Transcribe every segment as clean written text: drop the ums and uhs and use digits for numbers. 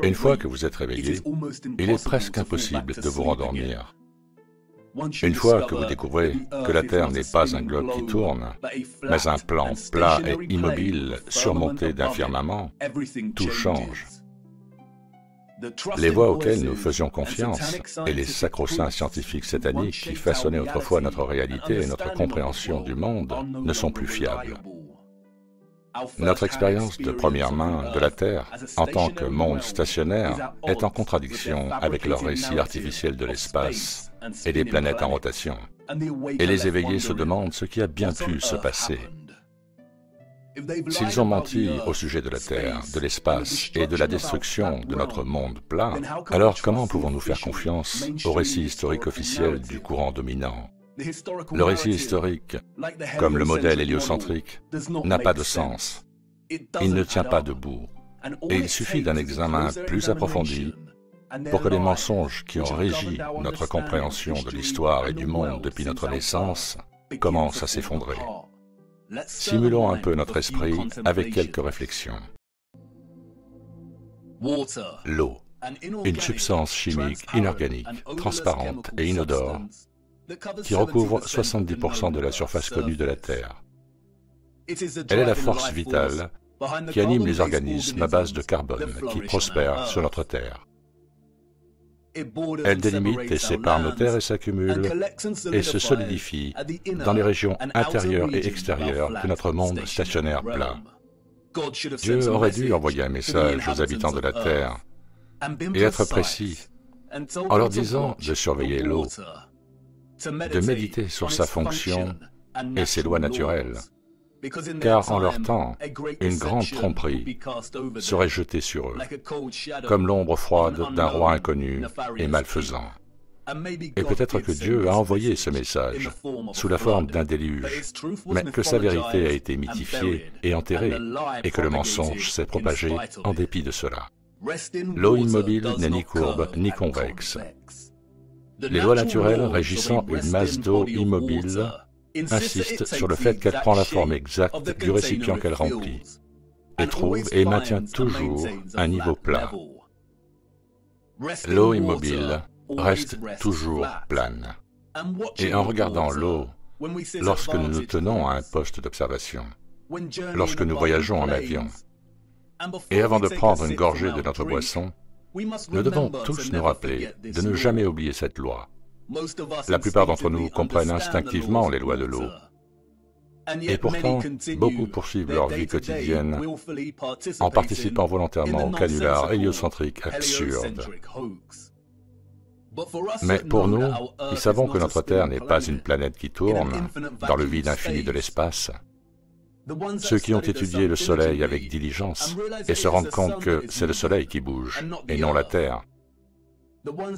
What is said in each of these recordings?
Une fois que vous êtes réveillé, il est presque impossible de vous rendormir. Une fois que vous découvrez que la Terre n'est pas un globe qui tourne, mais un plan plat et immobile surmonté d'un firmament, tout change. Les voies auxquelles nous faisions confiance et les sacro-saints scientifiques sataniques qui façonnaient autrefois notre réalité et notre compréhension du monde ne sont plus fiables. Notre expérience de première main de la Terre, en tant que monde stationnaire, est en contradiction avec leur récit artificiel de l'espace et des planètes en rotation. Et les éveillés se demandent ce qui a bien pu se passer. S'ils ont menti au sujet de la Terre, de l'espace et de la destruction de notre monde plat, alors comment pouvons-nous faire confiance au récit historique officiel du courant dominant? Le récit historique, comme le modèle héliocentrique, n'a pas de sens. Il ne tient pas debout. Et il suffit d'un examen plus approfondi pour que les mensonges qui ont régi notre compréhension de l'histoire et du monde depuis notre naissance commencent à s'effondrer. Simulons un peu notre esprit avec quelques réflexions. L'eau, une substance chimique inorganique, transparente et inodore, qui recouvre 70% de la surface connue de la Terre. Elle est la force vitale qui anime les organismes à base de carbone qui prospèrent sur notre Terre. Elle délimite et sépare nos terres et s'accumule et se solidifie dans les régions intérieures et extérieures de notre monde stationnaire plat. Dieu aurait dû envoyer un message aux habitants de la Terre et être précis en leur disant de surveiller l'eau, de méditer sur sa fonction et ses lois naturelles, car en leur temps, une grande tromperie serait jetée sur eux, comme l'ombre froide d'un roi inconnu et malfaisant. Et peut-être que Dieu a envoyé ce message sous la forme d'un déluge, mais que sa vérité a été mythifiée et enterrée, et que le mensonge s'est propagé en dépit de cela. L'eau immobile n'est ni courbe ni convexe. Les lois naturelles régissant une masse d'eau immobile insistent sur le fait qu'elle prend la forme exacte du récipient qu'elle remplit, et trouve et maintient toujours un niveau plat. L'eau immobile reste toujours plane. Et en regardant l'eau, lorsque nous nous tenons à un poste d'observation, lorsque nous voyageons en avion, et avant de prendre une gorgée de notre boisson, nous devons tous nous rappeler de ne jamais oublier cette loi. La plupart d'entre nous comprennent instinctivement les lois de l'eau. Et pourtant, beaucoup poursuivent leur vie quotidienne en participant volontairement au canular héliocentrique absurde. Mais pour nous, qui savons que notre Terre n'est pas une planète qui tourne dans le vide infini de l'espace, ceux qui ont étudié le Soleil avec diligence et se rendent compte que c'est le Soleil qui bouge et non la Terre,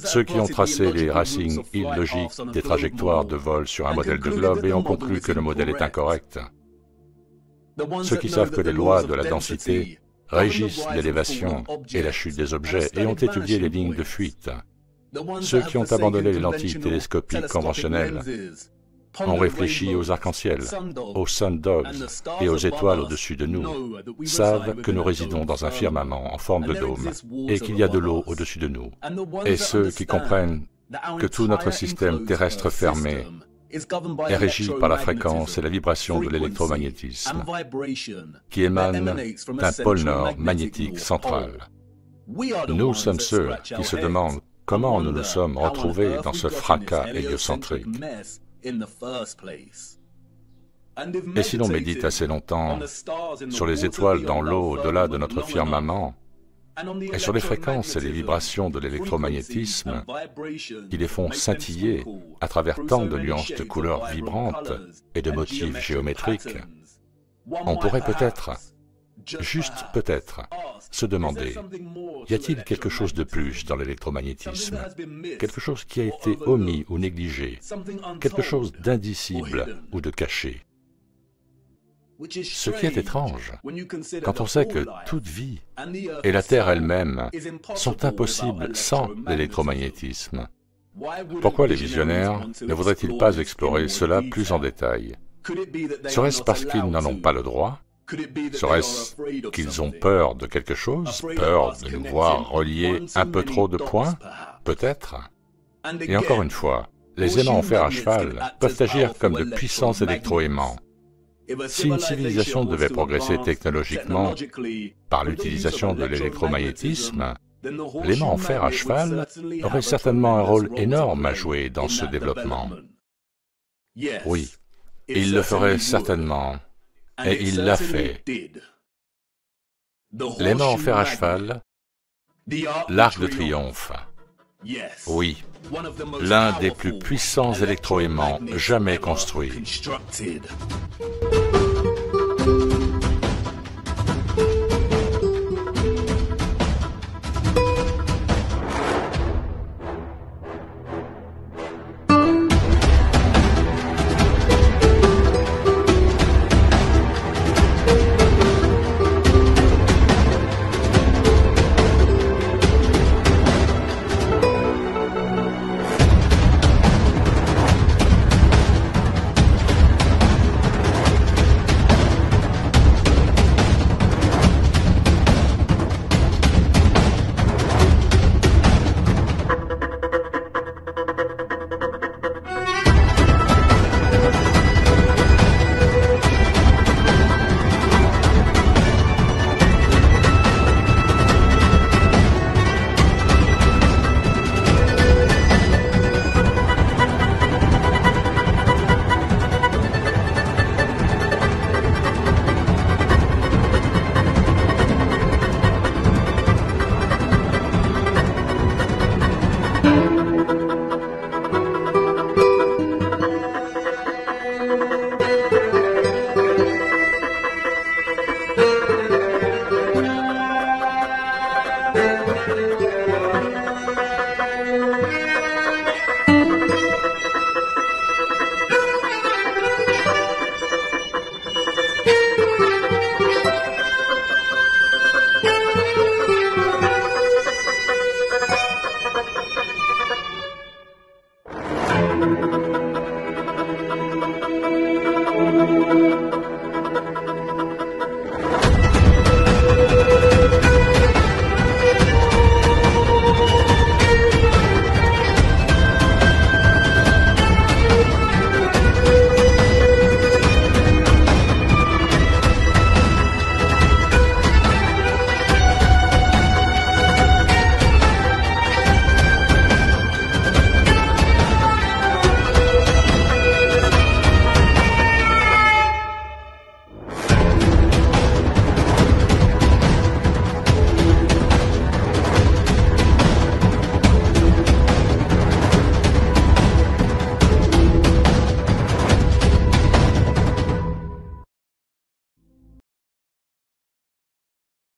ceux qui ont tracé les racines illogiques des trajectoires de vol sur un modèle de globe et ont conclu que le modèle est incorrect, ceux qui savent que les lois de la densité régissent l'élévation et la chute des objets et ont étudié les lignes de fuite, ceux qui ont abandonné les lentilles télescopiques conventionnelles, ont réfléchi aux arcs-en-ciel, aux sun dogs et aux étoiles au-dessus de nous, savent que nous résidons dans un firmament en forme de dôme et qu'il y a de l'eau au-dessus de nous. Et ceux qui comprennent que tout notre système terrestre fermé est régi par la fréquence et la vibration de l'électromagnétisme qui émane d'un pôle nord magnétique central. Nous sommes ceux qui se demandent comment nous nous sommes retrouvés dans ce fracas héliocentrique. Et si l'on médite assez longtemps sur les étoiles dans l'eau au-delà de notre firmament, et sur les fréquences et les vibrations de l'électromagnétisme qui les font scintiller à travers tant de nuances de couleurs vibrantes et de motifs géométriques, on pourrait peut-être, juste peut-être, se demander, y a-t-il quelque chose de plus dans l'électromagnétisme? Quelque chose qui a été omis ou négligé? Quelque chose d'indicible ou de caché? Ce qui est étrange, quand on sait que toute vie et la Terre elle-même sont impossibles sans l'électromagnétisme, pourquoi les visionnaires ne voudraient-ils pas explorer cela plus en détail? Serait-ce parce qu'ils n'en ont pas le droit? Serait-ce qu'ils ont peur de quelque chose, peur de nous voir relier un peu trop de points? Peut-être. Et encore une fois, les aimants en fer à cheval peuvent agir comme de puissants électroaimants. Si une civilisation devait progresser technologiquement par l'utilisation de l'électromagnétisme, l'aimant en fer à cheval aurait certainement un rôle énorme à jouer dans ce développement. Oui, il le ferait certainement, et il l'a fait. L'aimant en fer à cheval, l'arc de triomphe. Oui, l'un des plus puissants électroaimants jamais construits.